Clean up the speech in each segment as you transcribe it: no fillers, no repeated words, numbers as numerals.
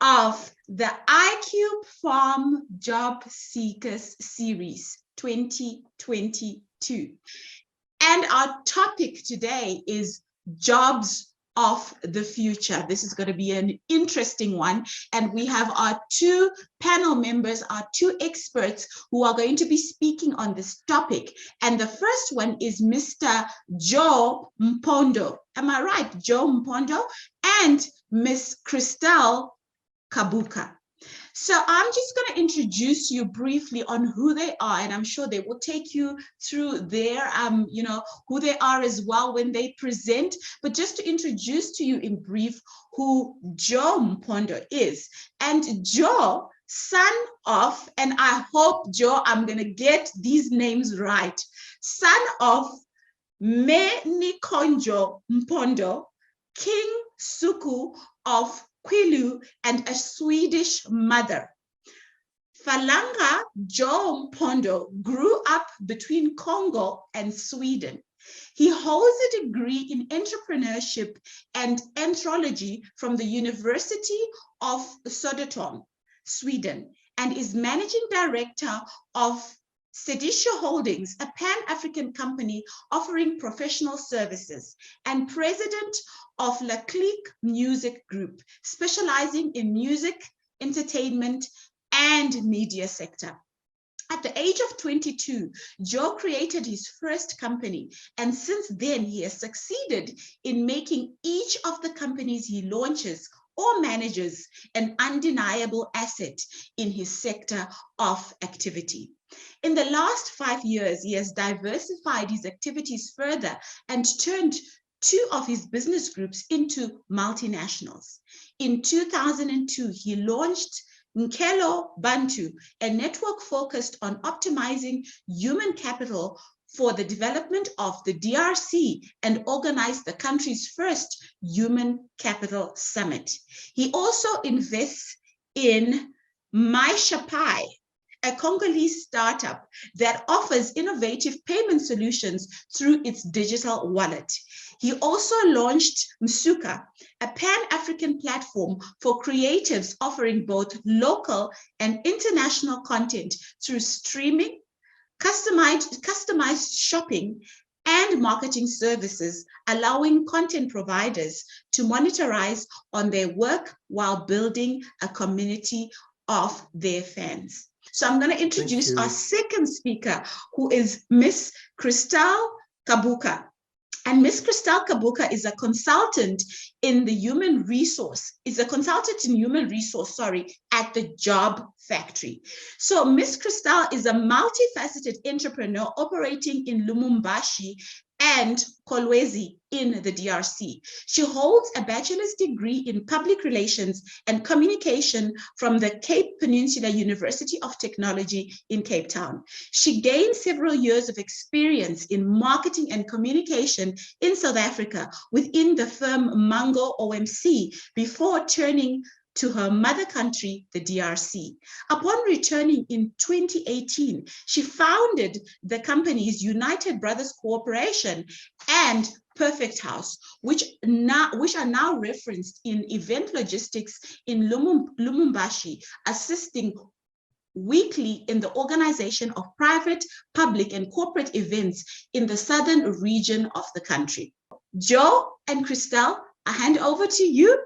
of the ICube Farm Job Seekers Series 2022. And our topic today is jobs of the future. This is going to be an interesting one. And we have our two panel members, our two experts who are going to be speaking on this topic. And the first one is Mr. Joe Mpondo. Am I right? Joe Mpondo and Miss Christelle Kabuka. So I'm just going to introduce you briefly on who they are, and I'm sure they will take you through their, who they are as well when they present. But just to introduce to you in brief who Joe Mpondo is. And Joe, son of, and I hope, Joe, I'm going to get these names right, son of Menikonjo Mpondo, King Suku of Kwilu, and a Swedish mother. Falanga Joe Mpondo grew up between Congo and Sweden. He holds a degree in entrepreneurship and anthropology from the University of Södertörn, Sweden, and is managing director of Sedisha Holdings, a Pan-African company offering professional services, and president of La Clique Music Group, specializing in music, entertainment, and media sector. At the age of 22, Joe created his first company, and since then he has succeeded in making each of the companies he launches or manages an undeniable asset in his sector of activity. In the last 5 years, he has diversified his activities further and turned 2 of his business groups into multinationals. In 2002, he launched Nkelo Bantu, a network focused on optimizing human capital for the development of the DRC, and organized the country's first Human Capital Summit. He also invests in MyShapai, a Congolese startup that offers innovative payment solutions through its digital wallet. He also launched Msuka, a Pan-African platform for creatives offering both local and international content through streaming, customized shopping, and marketing services, allowing content providers to monetize on their work while building a community of their fans. So I'm going to introduce our second speaker, who is Miss Christelle Kabuka. And Miss Christelle Kabuka is a consultant in the human resource, at the Job Factory. So Miss Christelle is a multifaceted entrepreneur operating in Lumumbashi and Kolwezi in the DRC. She holds a bachelor's degree in public relations and communication from the Cape Peninsula University of Technology in Cape Town. She gained several years of experience in marketing and communication in South Africa within the firm Mango OMC before turning to her mother country, the DRC. Upon returning in 2018, she founded the companies United Brothers Corporation and Perfect House, which are now referenced in event logistics in Lumumbashi, assisting weekly in the organization of private, public, and corporate events in the southern region of the country. Joe and Christelle, I hand over to you.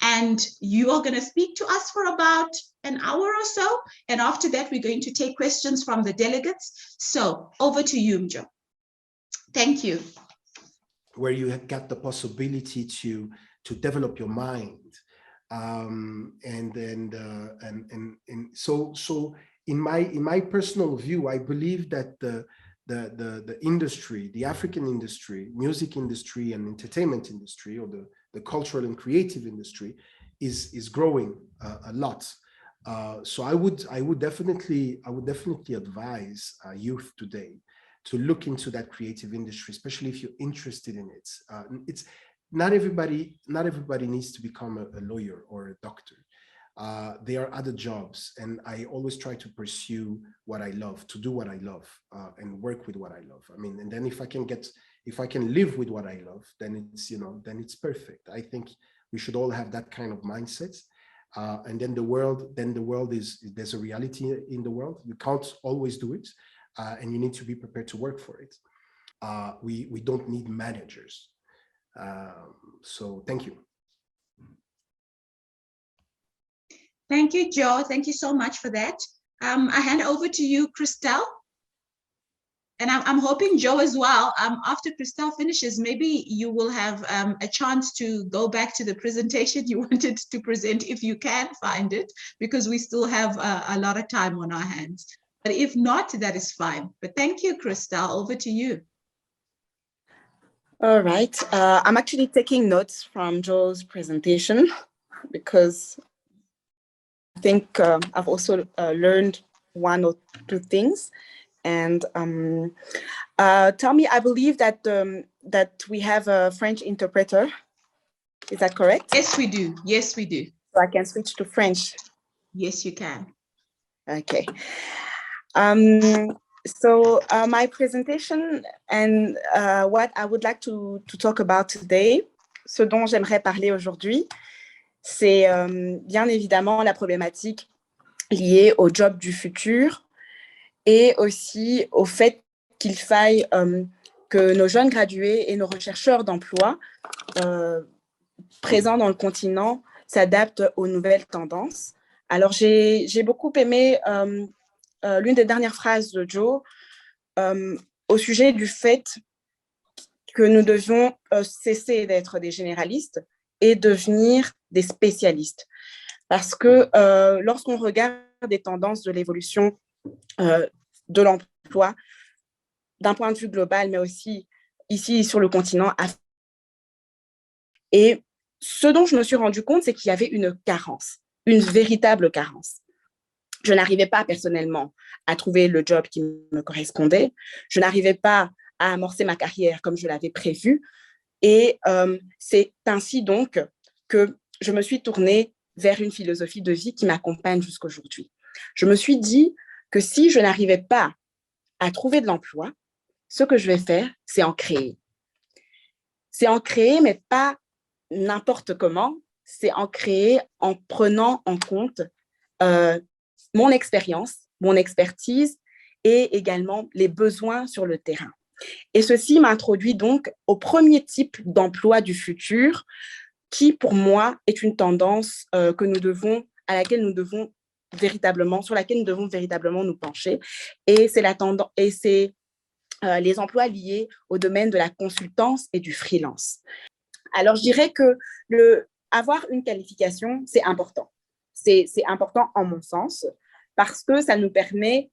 And you are going to speak to us for about an hour or so. And after that, we're going to take questions from the delegates. So over to you, Joe. Thank you. Where you have got the possibility to develop your mind. So in my personal view, I believe that the industry, the African industry, music industry and entertainment industry, or the cultural and creative industry is growing a lot. So I would definitely advise youth today to look into that creative industry, especially if you're interested in it. It's not everybody needs to become a lawyer or a doctor. There are other jobs, and I always try to pursue what I love, to do what I love, and work with what I love. I mean, and then if I can live with what I love, then it's, then it's perfect. I think we should all have that kind of mindset. And then the world is, there's a reality in the world. You can't always do it, and you need to be prepared to work for it. We don't need managers. So thank you. Thank you, Joe. Thank you so much for that. I hand over to you, Christelle. And I'm hoping Joe as well, after Christelle finishes, maybe you will have a chance to go back to the presentation you wanted to present if you can find it, because we still have a lot of time on our hands. But if not, that is fine. But thank you, Christelle. Over to you. All right. I'm actually taking notes from Joe's presentation because I think I've also learned one or two things. And tell me, I believe that that we have a French interpreter. Is that correct? Yes, we do. Yes, we do. So I can switch to French. Yes, you can. Okay. So my presentation and what I would like to talk about today, ce dont j'aimerais parler aujourd'hui, c'est bien évidemment la problématique liée au job du futur et aussi au fait qu'il faille que nos jeunes gradués et nos rechercheurs d'emploi présents dans le continent s'adaptent aux nouvelles tendances. Alors, j'ai beaucoup aimé l'une des dernières phrases de Joe au sujet du fait que nous devions cesser d'être des généralistes et devenir des spécialistes. Parce que lorsqu'on regarde des tendances de l'évolution de l'emploi, d'un point de vue global, mais aussi ici sur le continent. Et ce dont je me suis rendu compte, c'est qu'il y avait une carence, une véritable carence. Je n'arrivais pas personnellement à trouver le job qui me correspondait. Je n'arrivais pas à amorcer ma carrière comme je l'avais prévu. Et c'est ainsi donc que je me suis tournée vers une philosophie de vie qui m'accompagne jusqu'aujourd'hui. Je me suis dit que si je n'arrivais pas à trouver de l'emploi, ce que je vais faire, c'est en créer. C'est en créer, mais pas n'importe comment. C'est en créer en prenant en compte mon expérience, mon expertise et également les besoins sur le terrain. Et ceci m'introduit donc au premier type d'emploi du futur qui, pour moi, est une tendance sur laquelle nous devons véritablement nous pencher. Et c'est les emplois liés au domaine de la consultance et du freelance. Alors, je dirais que avoir une qualification, c'est important. C'est important en mon sens parce que ça nous permet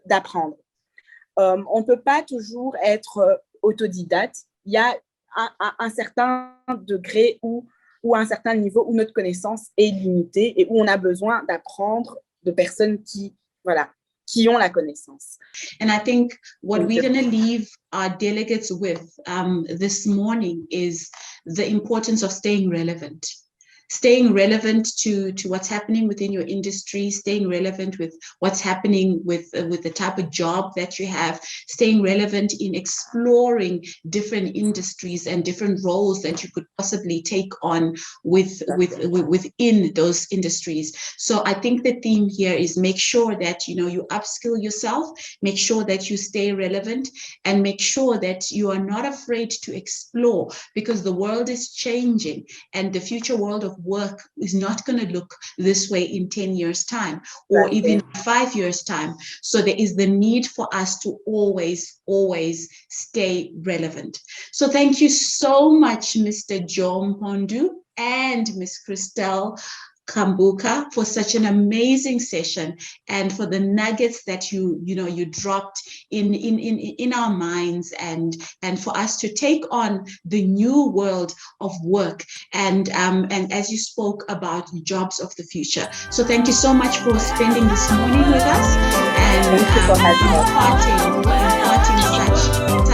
d'apprendre. On ne peut pas toujours être autodidacte. Il y a un certain degré ou un certain niveau où notre connaissance est limitée et où on a besoin d'apprendre de personnes qui ont la connaissance. And I think what we're going to leave our delegates with this morning is the importance of staying relevant. Staying relevant to what's happening within your industry, staying relevant with what's happening with the type of job that you have, staying relevant in exploring different industries and different roles that you could possibly take on within those industries. So I think the theme here is make sure that you upskill yourself, make sure that you stay relevant, and make sure that you are not afraid to explore, because the world is changing and the future world of work is not going to look this way in 10 years time or even 5 years time. So there is the need for us to always stay relevant. So thank you so much, Mr. Joe Mpondu and Ms. Christelle Kambuka, for such an amazing session and for the nuggets that you dropped in our minds and for us to take on the new world of work and as you spoke about jobs of the future. So thank you so much for spending this morning with us and imparting such